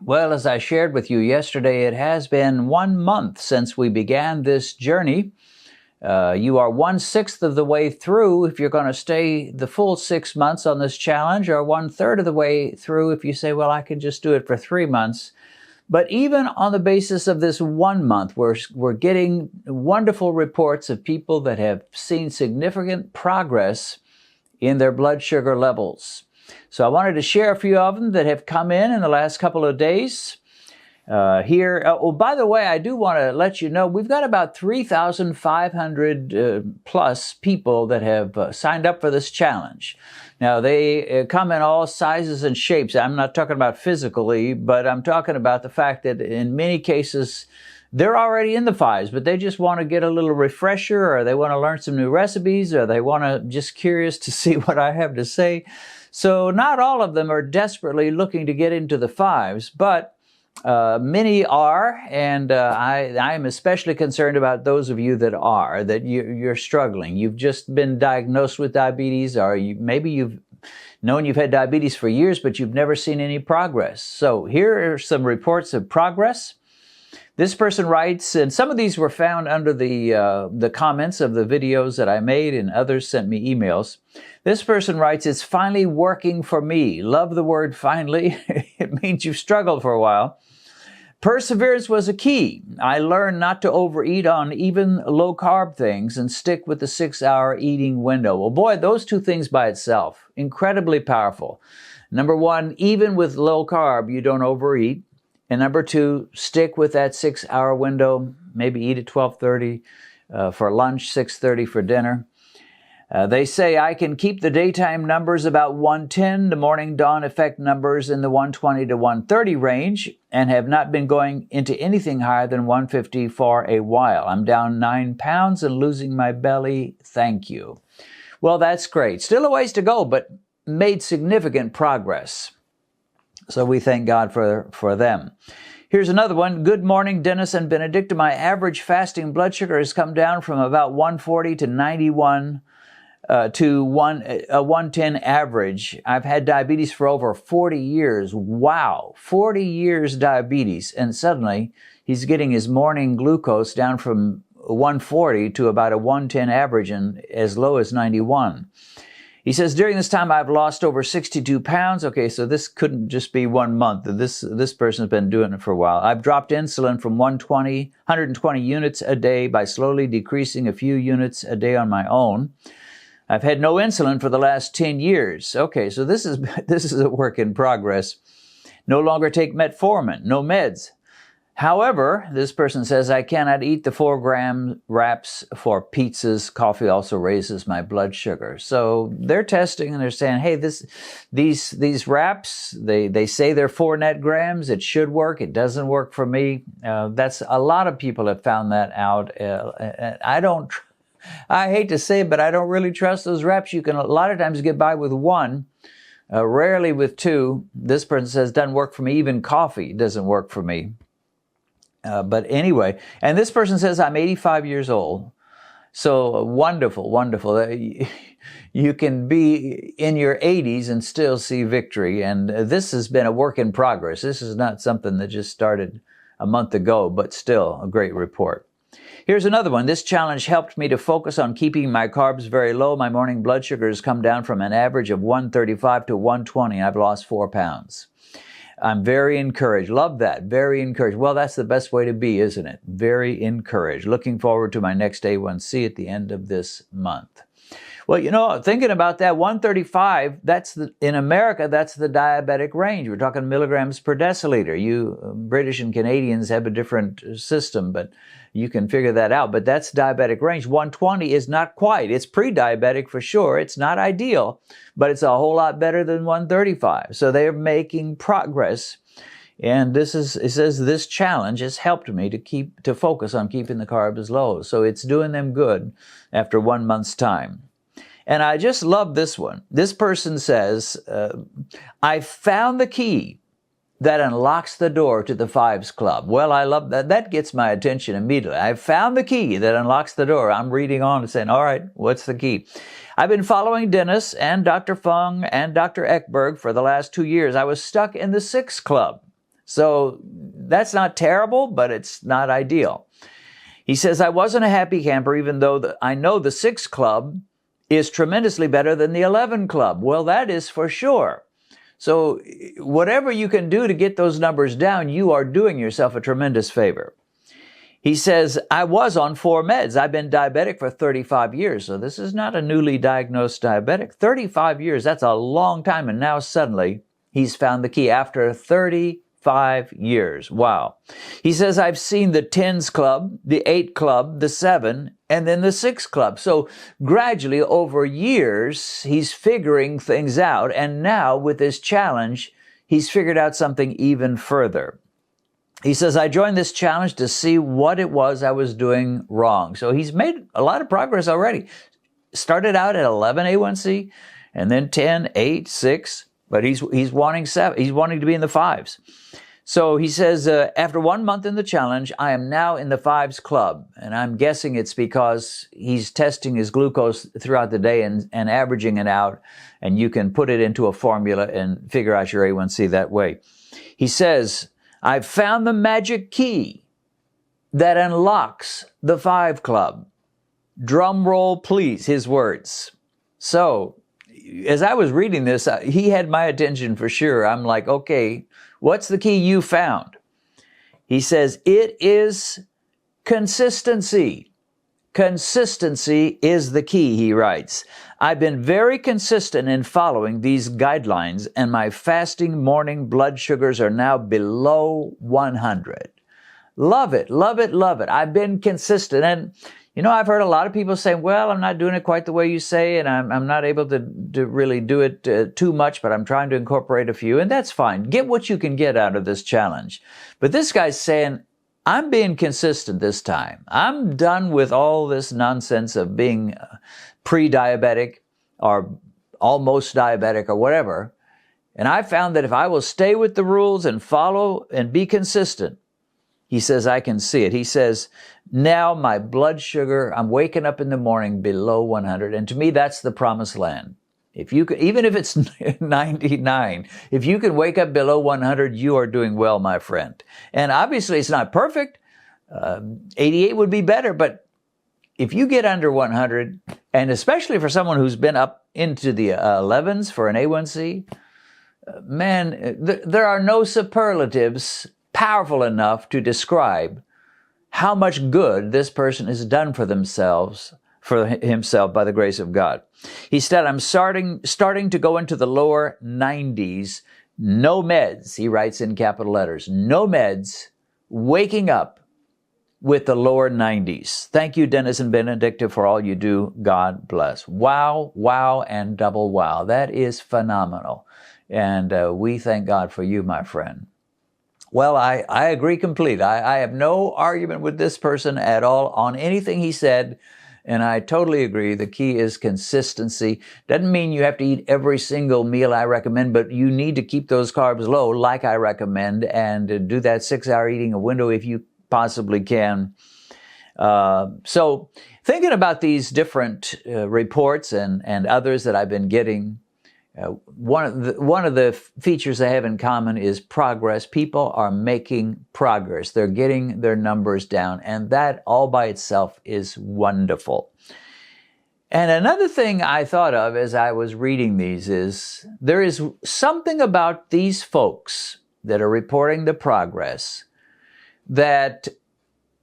Well, as I shared with you yesterday, it has been 1 month since we began this journey. You are 1/6 of the way through if you're going to stay the full 6 months on this challenge, or 1/3 of the way through if you say, well, I can just do it for 3 months. But even on the basis of this 1 month, we're getting wonderful reports of people that have seen significant progress in their blood sugar levels. So I wanted to share a few of them that have come in the last couple of days. By the way, I do want to let you know, we've got about 3,500 plus people that have signed up for this challenge. Now, they come in all sizes and shapes. I'm not talking about physically, but I'm talking about the fact that in many cases, they're already in the 5's, but they just want to get a little refresher, or they want to learn some new recipes, or they want to just curious to see what I have to say. So not all of them are desperately looking to get into the 5's, but many are, and I am especially concerned about those of you that are, that you're struggling. You've just been diagnosed with diabetes, or maybe you've known you've had diabetes for years, but you've never seen any progress. So here are some reports of progress. This person writes, and some of these were found under the comments of the videos that I made, and others sent me emails. This person writes, it's finally working for me. Love the word finally. It means you've struggled for a while. Perseverance was a key. I learned not to overeat on even low-carb things and stick with the 6-hour eating window. Well, boy, those two things by itself, incredibly powerful. Number one, even with low-carb, you don't overeat. And number two, stick with that 6-hour window. Maybe eat at 12:30 for lunch, 6:30 for dinner. They say I can keep the daytime numbers about 110, the morning dawn effect numbers in the 120 to 130 range, and have not been going into anything higher than 150 for a while. I'm down 9 pounds and losing my belly. Thank you. Well, that's great. Still a ways to go, but made significant progress. So we thank God for them. Here's another one. Good morning, Dennis and Benedict. My average fasting blood sugar has come down from about 140 to 91 to 110 average. I've had diabetes for over 40 years. Wow, 40 years diabetes. And suddenly he's getting his morning glucose down from 140 to about a 110 average and as low as 91. He says, during this time, I've lost over 62 pounds. Okay, so this couldn't just be 1 month. This person's been doing it for a while. I've dropped insulin from 120 units a day by slowly decreasing a few units a day on my own. I've had no insulin for the last 10 years. Okay, so this is a work in progress. No longer take metformin, no meds. However, this person says, I cannot eat the 4-gram wraps for pizzas. Coffee also raises my blood sugar. So they're testing and they're saying, hey, these wraps, they say they're 4 net grams. It should work. It doesn't work for me. That's a lot of people have found that out. I hate to say it, but I don't really trust those wraps. You can a lot of times get by with 1, rarely with 2. This person says, doesn't work for me. Even coffee doesn't work for me. But anyway, and this person says, I'm 85 years old. So wonderful, wonderful. You can be in your 80s and still see victory. And this has been a work in progress. This is not something that just started a month ago, but still a great report. Here's another one. This challenge helped me to focus on keeping my carbs very low. My morning blood sugar has come down from an average of 135 to 120. I've lost 4 pounds. I'm very encouraged. Love that. Very encouraged. Well, that's the best way to be, isn't it? Very encouraged. Looking forward to my next A1C at the end of this month. Well, you know, thinking about that, 135, in America, that's the diabetic range. We're talking milligrams per deciliter. You British and Canadians have a different system, but you can figure that out. But that's diabetic range. 120 is not quite. It's pre-diabetic for sure. It's not ideal, but it's a whole lot better than 135. So they're making progress. And it says this challenge has helped me to focus on keeping the carbs low. So it's doing them good after 1 month's time. And I just love this one. This person says, I found the key that unlocks the door to the 5's Club. Well, I love that. That gets my attention immediately. I found the key that unlocks the door. I'm reading on and saying, all right, what's the key? I've been following Dennis and Dr. Fung and Dr. Ekberg for the last 2 years. I was stuck in the 6 Club. So that's not terrible, but it's not ideal. He says, I wasn't a happy camper, even though I know the 6 club is tremendously better than the 11 club. Well, that is for sure. So whatever you can do to get those numbers down, you are doing yourself a tremendous favor. He says, I was on 4 meds. I've been diabetic for 35 years. So this is not a newly diagnosed diabetic. 35 years, that's a long time. And now suddenly he's found the key after 35 years. Wow. He says, I've seen the 10s club, the 8 club, the 7, and then the 6 club. So gradually over years, he's figuring things out. And now with this challenge, he's figured out something even further. He says, I joined this challenge to see what it was I was doing wrong. So he's made a lot of progress already. Started out at 11 A1C and then 10, 8, 6, but he's wanting 7. He's wanting to be in the 5's. So he says, after 1 month in the challenge, I am now in the 5's club. And I'm guessing it's because he's testing his glucose throughout the day and averaging it out. And you can put it into a formula and figure out your A1C that way. He says, I've found the magic key that unlocks the 5 club. Drum roll, please, his words. So, as I was reading this, he had my attention for sure. I'm like, okay, what's the key you found? He says, it is consistency. Consistency is the key, he writes. I've been very consistent in following these guidelines, and my fasting morning blood sugars are now below 100. Love it, love it, love it. I've been consistent. And, I've heard a lot of people saying, well, I'm not doing it quite the way you say, and I'm not able to really do it too much, but I'm trying to incorporate a few, and that's fine. Get what you can get out of this challenge. But this guy's saying, I'm being consistent this time. I'm done with all this nonsense of being pre-diabetic or almost diabetic or whatever. And I found that if I will stay with the rules and follow and be consistent, he says, I can see it. He says, now my blood sugar, I'm waking up in the morning below 100. And to me, that's the promised land. If you could, even if it's 99, if you can wake up below 100, you are doing well, my friend. And obviously it's not perfect. 88 would be better, but if you get under 100, and especially for someone who's been up into the 11s for an A1C, man, there are no superlatives powerful enough to describe how much good this person has done for himself by the grace of God. He said, I'm starting to go into the lower 90s, no meds, he writes in capital letters, no meds, waking up with the lower 90s. Thank you, Dennis and Benedicta, for all you do. God bless. Wow, wow, and double wow. That is phenomenal. And we thank God for you, my friend. Well, I agree completely. I have no argument with this person at all on anything he said. And I totally agree. The key is consistency. Doesn't mean you have to eat every single meal I recommend, but you need to keep those carbs low like I recommend and do that 6-hour eating window if you possibly can. So thinking about these different reports and others that I've been getting, one of the features they have in common is progress. People are making progress. They're getting their numbers down, and that all by itself is wonderful. And another thing I thought of as I was reading these is there is something about these folks that are reporting the progress that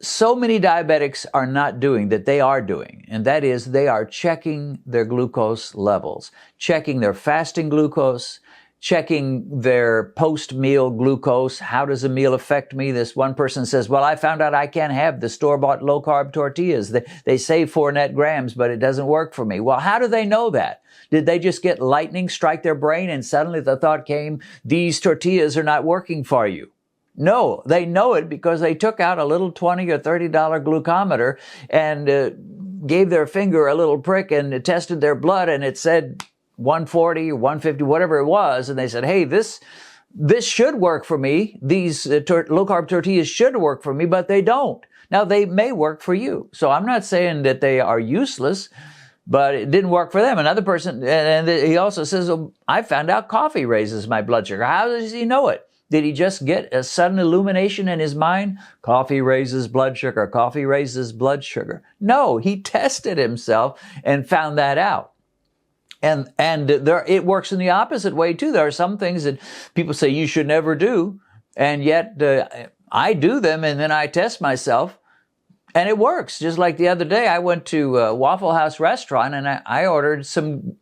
so many diabetics are not doing, that they are doing. And that is, they are checking their glucose levels, checking their fasting glucose, checking their post-meal glucose. How does a meal affect me? This one person says, well, I found out I can't have the store-bought low-carb tortillas. They say 4 net grams, but it doesn't work for me. Well, how do they know that? Did they just get lightning strike their brain and suddenly the thought came, these tortillas are not working for you? No, they know it because they took out a little $20 or $30 glucometer and gave their finger a little prick and tested their blood, and it said 140 or 150, whatever it was. And they said, hey, this should work for me. These low-carb tortillas should work for me, but they don't. Now, they may work for you. So I'm not saying that they are useless, but it didn't work for them. Another person, and he also says, I found out coffee raises my blood sugar. How does he know it? Did he just get a sudden illumination in his mind? Coffee raises blood sugar. Coffee raises blood sugar. No, he tested himself and found that out. And it works in the opposite way too. There are some things that people say you should never do, and yet I do them, and then I test myself, and it works. Just like the other day, I went to a Waffle House restaurant, and I ordered some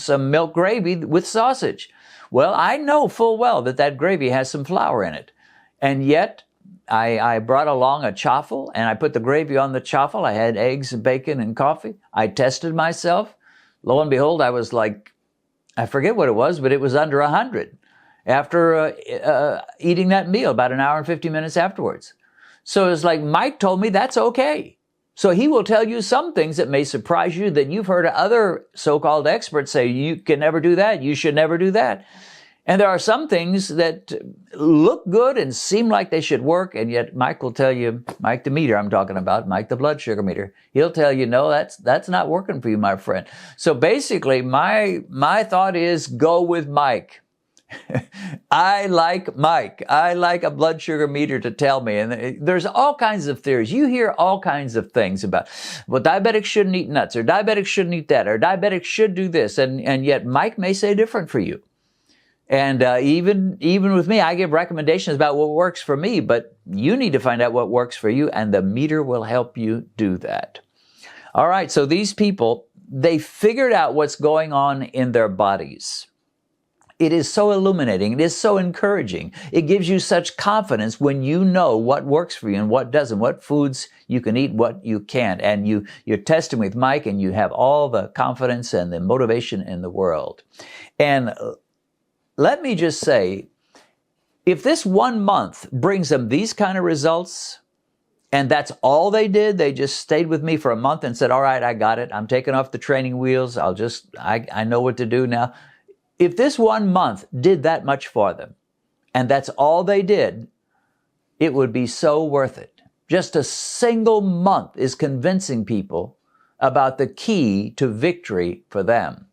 milk gravy with sausage. Well, I know full well that gravy has some flour in it. And yet, I brought along a chaffle, and I put the gravy on the chaffle. I had eggs and bacon and coffee. I tested myself. Lo and behold, I was like, I forget what it was, but it was under 100 after eating that meal, about an hour and 50 minutes afterwards. So it's like Mike told me that's okay. So he will tell you some things that may surprise you that you've heard other so-called experts say, you can never do that, you should never do that. And there are some things that look good and seem like they should work, and yet Mike will tell you, Mike the meter I'm talking about, Mike the blood sugar meter, he'll tell you, no, that's not working for you, my friend. So basically, my thought is go with Mike. I like Mike. I like a blood sugar meter to tell me. And there's all kinds of theories. You hear all kinds of things about, well, diabetics shouldn't eat nuts, or diabetics shouldn't eat that, or diabetics should do this. And yet Mike may say different for you. And even with me, I give recommendations about what works for me, but you need to find out what works for you, and the meter will help you do that. All right, so these people, they figured out what's going on in their bodies. It is so illuminating. It is so encouraging. It gives you such confidence when you know what works for you and what doesn't, what foods you can eat, what you can't. And you're testing with Mike, and you have all the confidence and the motivation in the world. And let me just say, if this 1 month brings them these kind of results, and that's all they did, they just stayed with me for a month and said, all right, I got it. I'm taking off the training wheels. I know what to do now. If this 1 month did that much for them, and that's all they did, it would be so worth it. Just a single month is convincing people about the key to victory for them.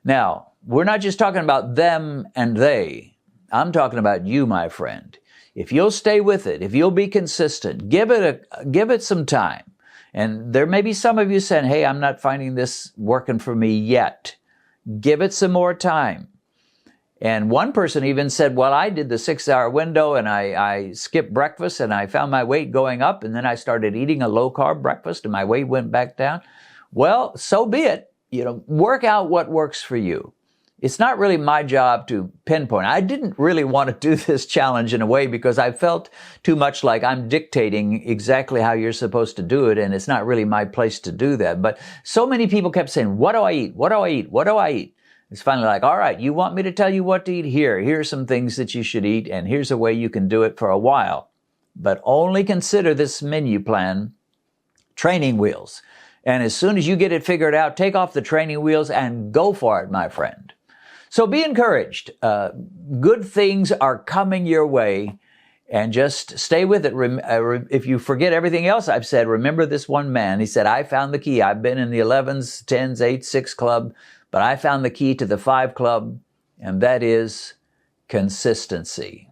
Now, we're not just talking about them and they. I'm talking about you, my friend. If you'll stay with it, if you'll be consistent, give it some time. And there may be some of you saying, hey, I'm not finding this working for me yet. Give it some more time. And one person even said, well, I did the 6-hour window, and I skipped breakfast, and I found my weight going up, and then I started eating a low-carb breakfast, and my weight went back down. Well, so be it. Work out what works for you. It's not really my job to pinpoint. I didn't really want to do this challenge in a way because I felt too much like I'm dictating exactly how you're supposed to do it, and it's not really my place to do that. But so many people kept saying, what do I eat? What do I eat? What do I eat? It's finally like, all right, you want me to tell you what to eat? Here's some things that you should eat, and here's a way you can do it for a while. But only consider this menu plan training wheels. And as soon as you get it figured out, take off the training wheels and go for it, my friend. So be encouraged. Good things are coming your way, and just stay with it. If you forget everything else I've said, remember this one man. He said, I found the key. I've been in the 11s, 10s, 8s, 6 club, but I found the key to the 5 club, and that is consistency.